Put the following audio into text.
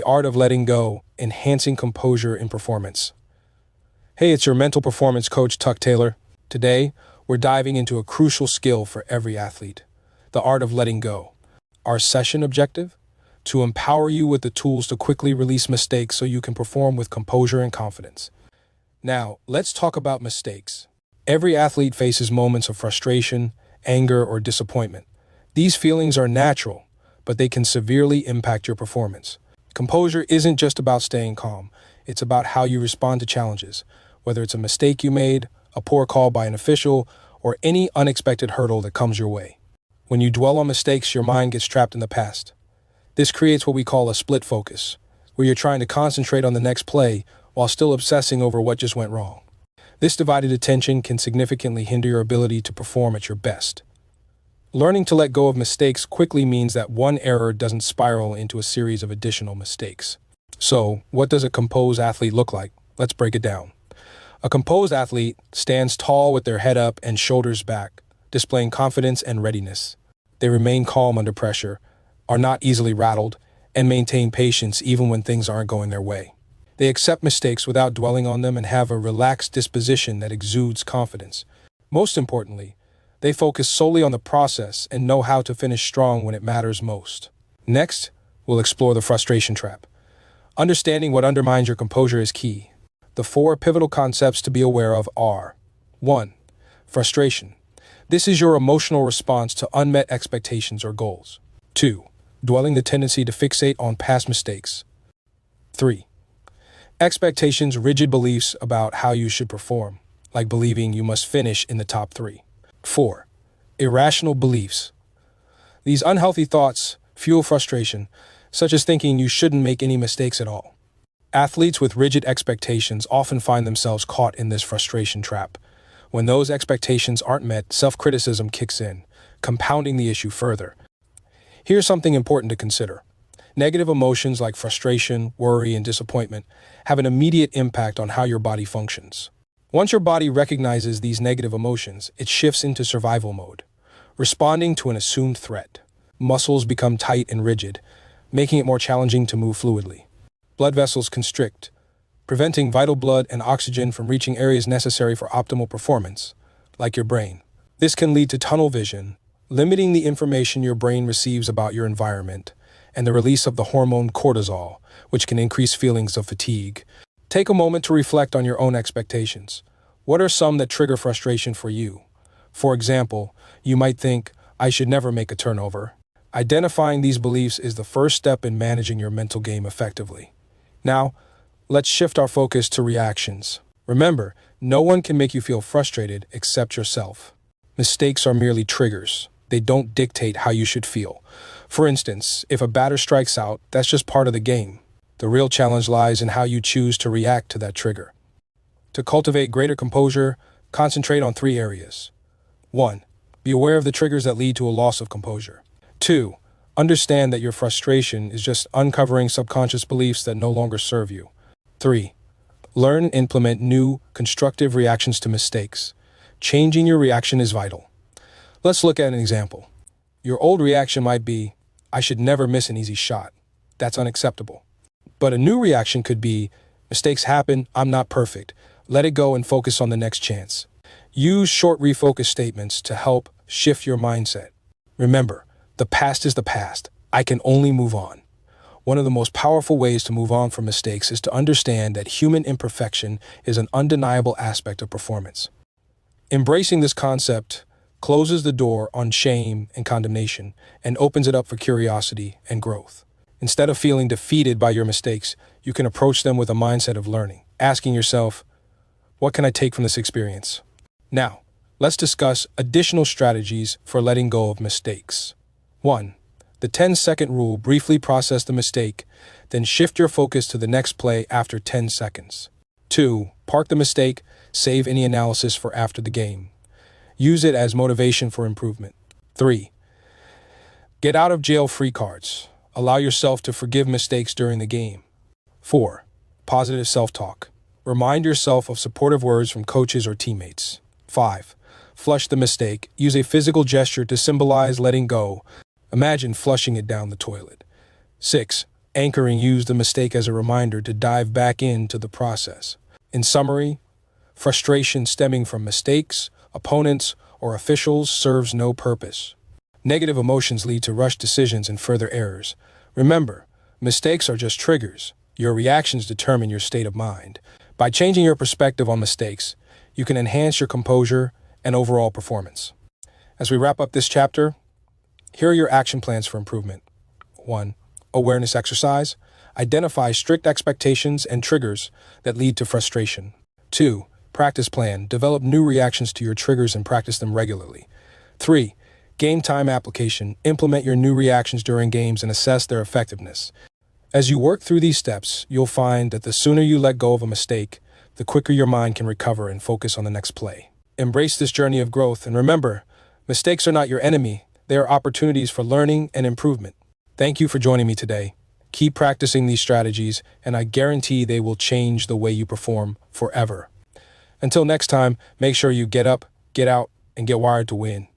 The art of letting go, enhancing composure in performance. Hey, it's your mental performance coach, Tuck Taylor. Today, we're diving into a crucial skill for every athlete, the art of letting go. Our session objective? To empower you with the tools to quickly release mistakes so you can perform with composure and confidence. Now, let's talk about mistakes. Every athlete faces moments of frustration, anger, or disappointment. These feelings are natural, but they can severely impact your performance. Composure isn't just about staying calm. It's about how you respond to challenges, whether it's a mistake you made, a poor call by an official, or any unexpected hurdle that comes your way. When you dwell on mistakes, your mind gets trapped in the past. This creates what we call a split focus, where you're trying to concentrate on the next play while still obsessing over what just went wrong. This divided attention can significantly hinder your ability to perform at your best. Learning to let go of mistakes quickly means that one error doesn't spiral into a series of additional mistakes. So, what does a composed athlete look like? Let's break it down. A composed athlete stands tall with their head up and shoulders back, displaying confidence and readiness. They remain calm under pressure, are not easily rattled, and maintain patience even when things aren't going their way. They accept mistakes without dwelling on them and have a relaxed disposition that exudes confidence. Most importantly, they focus solely on the process and know how to finish strong when it matters most. Next, we'll explore the frustration trap. Understanding what undermines your composure is key. The 4 pivotal concepts to be aware of are: 1. Frustration. This is your emotional response to unmet expectations or goals. 2. Dwelling, the tendency to fixate on past mistakes. 3. Expectations, rigid beliefs about how you should perform, like believing you must finish in the top 3. 4. Irrational beliefs. These unhealthy thoughts fuel frustration, such as thinking you shouldn't make any mistakes at all. Athletes with rigid expectations often find themselves caught in this frustration trap. When those expectations aren't met, self-criticism kicks in, compounding the issue further. Here's something important to consider. Negative emotions like frustration, worry, and disappointment have an immediate impact on how your body functions. Once your body recognizes these negative emotions, it shifts into survival mode, responding to an assumed threat. Muscles become tight and rigid, making it more challenging to move fluidly. Blood vessels constrict, preventing vital blood and oxygen from reaching areas necessary for optimal performance, like your brain. This can lead to tunnel vision, limiting the information your brain receives about your environment, and the release of the hormone cortisol, which can increase feelings of fatigue. Take a moment to reflect on your own expectations. What are some that trigger frustration for you? For example, you might think, I should never make a turnover. Identifying these beliefs is the first step in managing your mental game effectively. Now, let's shift our focus to reactions. Remember, no one can make you feel frustrated except yourself. Mistakes are merely triggers. They don't dictate how you should feel. For instance, if a batter strikes out, that's just part of the game. The real challenge lies in how you choose to react to that trigger. To cultivate greater composure, concentrate on 3 areas. 1. Be aware of the triggers that lead to a loss of composure. 2. Understand that your frustration is just uncovering subconscious beliefs that no longer serve you. 3. Learn and implement new, constructive reactions to mistakes. Changing your reaction is vital. Let's look at an example. Your old reaction might be, I should never miss an easy shot. That's unacceptable. But a new reaction could be, mistakes happen, I'm not perfect. Let it go and focus on the next chance. Use short refocus statements to help shift your mindset. Remember, the past is the past. I can only move on. One of the most powerful ways to move on from mistakes is to understand that human imperfection is an undeniable aspect of performance. Embracing this concept closes the door on shame and condemnation and opens it up for curiosity and growth. Instead of feeling defeated by your mistakes, you can approach them with a mindset of learning, asking yourself, what can I take from this experience? Now, let's discuss additional strategies for letting go of mistakes. 1. The 10-second rule. Briefly process the mistake, then shift your focus to the next play after 10 seconds. 2. Park the mistake, save any analysis for after the game. Use it as motivation for improvement. 3. Get out of jail free cards. Allow yourself to forgive mistakes during the game. 4. Positive self-talk. Remind yourself of supportive words from coaches or teammates. 5. Flush the mistake. Use a physical gesture to symbolize letting go. Imagine flushing it down the toilet. 6. Anchoring, use the mistake as a reminder to dive back into the process. In summary, frustration stemming from mistakes, opponents, or officials serves no purpose. Negative emotions lead to rushed decisions and further errors. Remember, mistakes are just triggers. Your reactions determine your state of mind. By changing your perspective on mistakes, you can enhance your composure and overall performance. As we wrap up this chapter, here are your action plans for improvement. 1. Awareness exercise. Identify strict expectations and triggers that lead to frustration. 2. Practice plan. Develop new reactions to your triggers and practice them regularly. 3. Game time application. Implement your new reactions during games and assess their effectiveness. As you work through these steps, you'll find that the sooner you let go of a mistake, the quicker your mind can recover and focus on the next play. Embrace this journey of growth, and remember, mistakes are not your enemy. They are opportunities for learning and improvement. Thank you for joining me today. Keep practicing these strategies, and I guarantee they will change the way you perform forever. Until next time, make sure you get up, get out, and get wired to win.